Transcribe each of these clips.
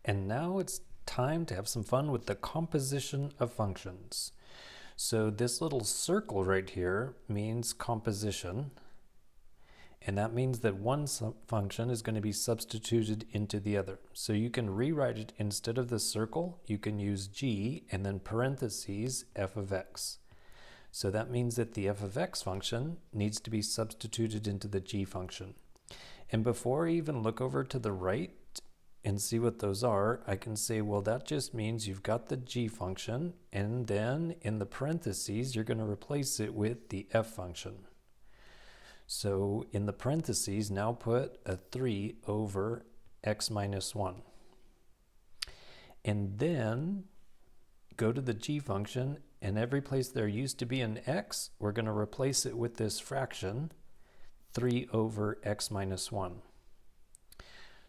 And now it's time to have some fun with the composition of functions. So this little circle right here means composition, and that means that one function is going to be substituted into the other. So you can rewrite it instead of the circle, you can use g and then parentheses f of x. So that means that the f of x function needs to be substituted into the g function. And before I even look over to the right and see what those are, I can say, well, that just means you've got the g function, and then in the parentheses, you're going to replace it with the f function. So in the parentheses, now put a 3 over x minus 1. And then go to the g function, and every place there used to be an x, we're going to replace it with this fraction, 3 over x minus 1.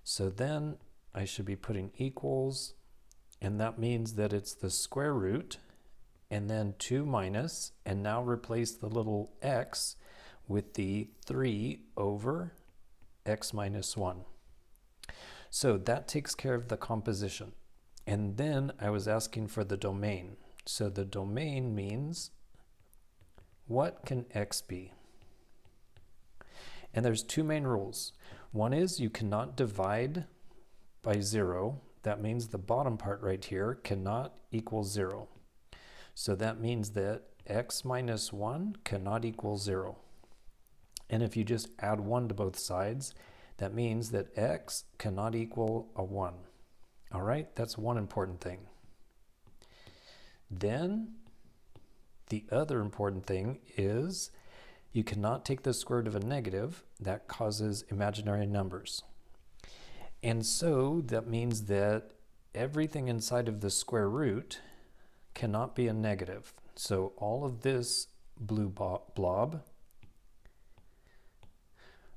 So then I should be putting equals, and that means that it's the square root, and then 2 minus, and now replace the little x with the 3 over x minus 1. So that takes care of the composition. And then I was asking for the domain. So the domain means, what can x be? And there's two main rules. One is you cannot divide by 0. That means the bottom part right here cannot equal 0. So that means that x minus 1 cannot equal 0. And if you just add 1 to both sides, that means that x cannot equal a 1. All right, that's one important thing. Then the other important thing is you cannot take the square root of a negative. That causes imaginary numbers. And so that means that everything inside of the square root cannot be a negative. So all of this blue blob,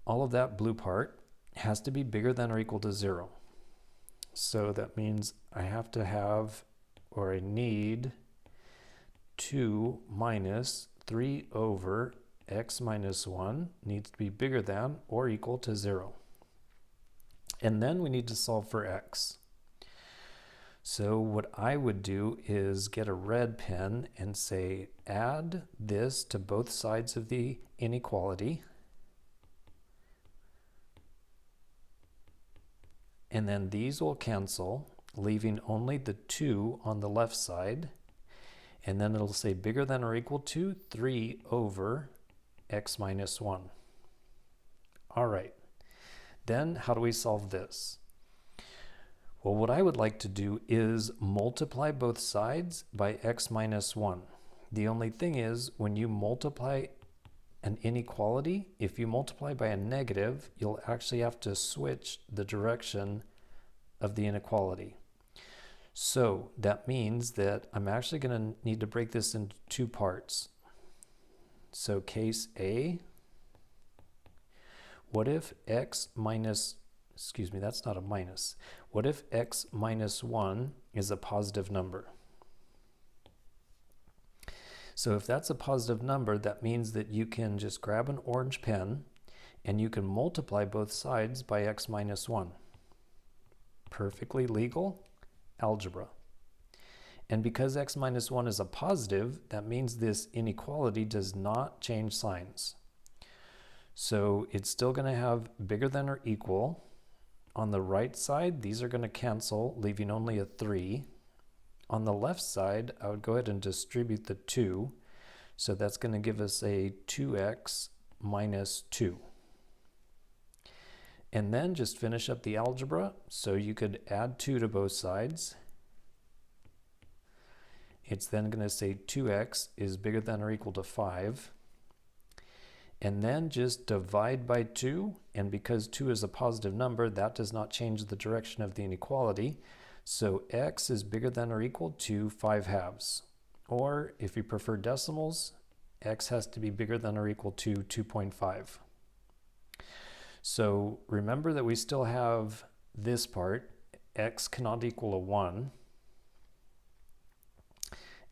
all of that blue part has to be bigger than or equal to 0. So that means I have to have, or I need 2 minus 3 over x minus 1 needs to be bigger than or equal to 0. And then we need to solve for x. So what I would do is get a red pen and say, add this to both sides of the inequality. And then these will cancel, leaving only the 2 on the left side. And then it'll say bigger than or equal to 3 over x minus 1. All right. Then how do we solve this? Well, what I would like to do is multiply both sides by x minus 1. The only thing is, when you multiply an inequality, if you multiply by a negative, you'll actually have to switch the direction of the inequality. So that means that I'm actually going to need to break this into two parts. So case A, what if x minus, excuse me, that's not a minus. What if x minus 1 is a positive number? So if that's a positive number, that means that you can just grab an orange pen and you can multiply both sides by x minus 1. Perfectly legal algebra. And because x minus 1 is a positive, that means this inequality does not change signs. So it's still going to have bigger than or equal. On the right side, these are going to cancel, leaving only a 3. On the left side, I would go ahead and distribute the 2. So that's going to give us a 2x minus 2. And then just finish up the algebra. So you could add 2 to both sides. It's then going to say 2x is bigger than or equal to 5. And then just divide by 2. And because 2 is a positive number, that does not change the direction of the inequality. So x is bigger than or equal to 5/2. Or if you prefer decimals, x has to be bigger than or equal to 2.5. So remember that we still have this part, x cannot equal a 1.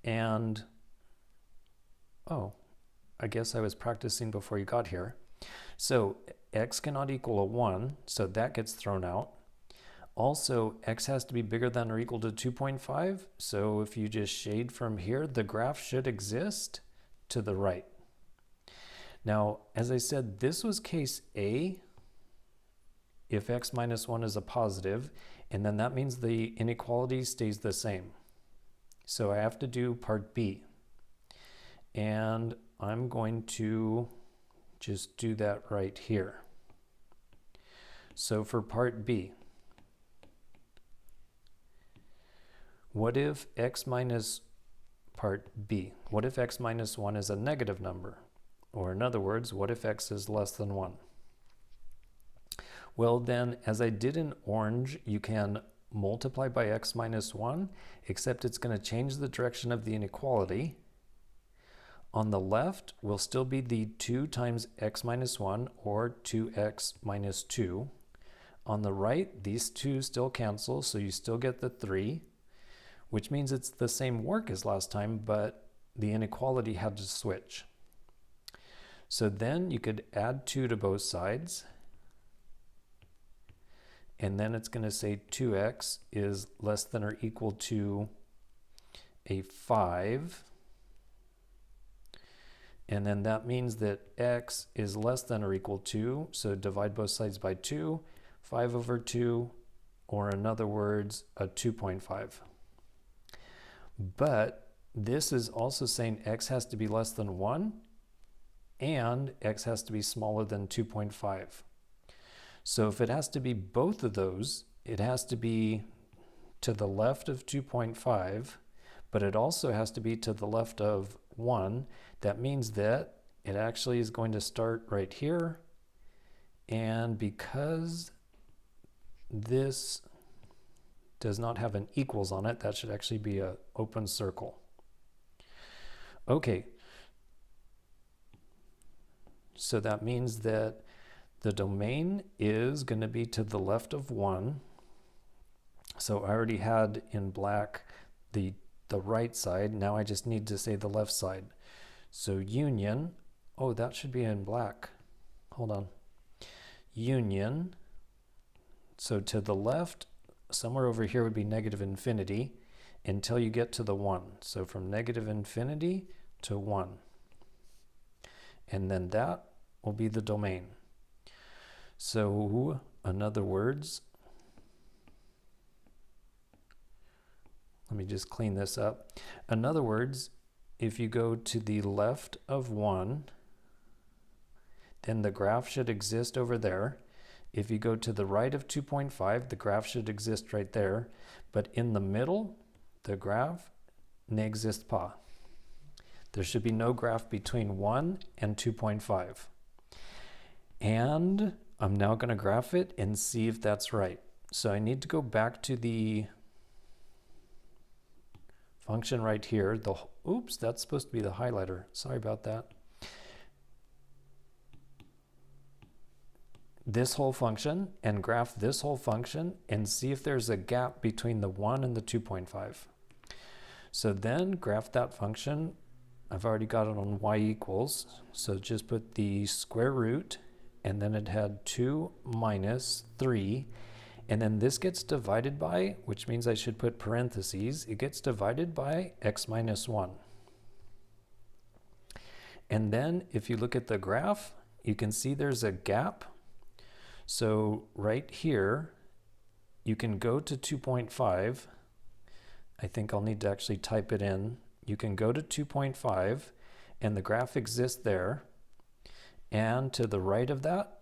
And, oh, I guess I was practicing before you got here. So x cannot equal a 1, so that gets thrown out. Also, x has to be bigger than or equal to 2.5. So if you just shade from here, the graph should exist to the right. Now, as I said, this was case A if x minus 1 is a positive, and then that means the inequality stays the same. So I have to do part B. And I'm going to just do that right here. So for part B, what if x minus part B, what if x minus 1 is a negative number? Or in other words, what if x is less than 1? Well then, as I did in orange, you can multiply by x minus 1, except it's going to change the direction of the inequality. On the left will still be the 2 times x minus 1, or 2x minus 2. On the right, these two still cancel, so you still get the 3, which means it's the same work as last time, but the inequality had to switch. So then you could add 2 to both sides, and then it's going to say 2x is less than or equal to a 5. And then that means that x is less than or equal to, so divide both sides by 2, 5 over 2, or in other words, a 2.5. But this is also saying x has to be less than 1, and x has to be smaller than 2.5. So if it has to be both of those, it has to be to the left of 2.5, but it also has to be to the left of 1. That means that it actually is going to start right here. And because this does not have an equals on it, that should actually be an open circle. Okay. So that means that the domain is going to be to the left of 1. So I already had in black the right side. Now I just need to say the left side. So union, oh, that should be in black. Hold on. Union, so to the left, somewhere over here would be negative infinity until you get to the 1. So from negative infinity to 1. And then that will be the domain. So, in other words, let me just clean this up. In other words, if you go to the left of 1, then the graph should exist over there. If you go to the right of 2.5, the graph should exist right there. But in the middle, the graph n'existe pas. There should be no graph between 1 and 2.5. And I'm now going to graph it and see if that's right. So I need to go back to the function right here. Oops, that's supposed to be the highlighter. Sorry about that. This whole function and graph this whole function and see if there's a gap between the 1 and the 2.5. So then graph that function. I've already got it on y equals. So just put the square root, and then it had 2 minus 3. And then this gets divided by, which means I should put parentheses, it gets divided by x minus 1. And then if you look at the graph, you can see there's a gap. So right here, you can go to 2.5. I think I'll need to actually type it in. You can go to 2.5, and the graph exists there. And to the right of that,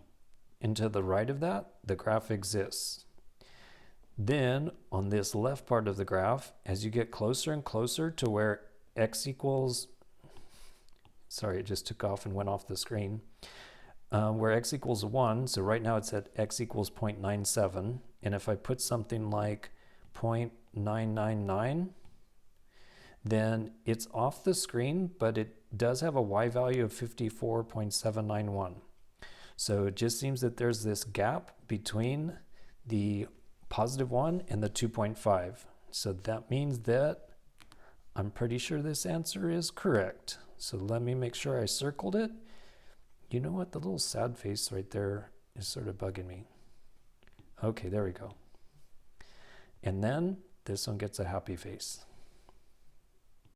and to the right of that, the graph exists. Then on this left part of the graph, as you get closer and closer to where x equals, sorry, it just took off and went off the screen, where x equals 1, so right now it's at x equals 0.97, and if I put something like 0.999, then it's off the screen, but it does have a y value of 54.791. So it just seems that there's this gap between the positive 1 and the 2.5. So that means that I'm pretty sure this answer is correct. So let me make sure I circled it. You know what? The little sad face right there is sort of bugging me. Okay, there we go. And then this one gets a happy face.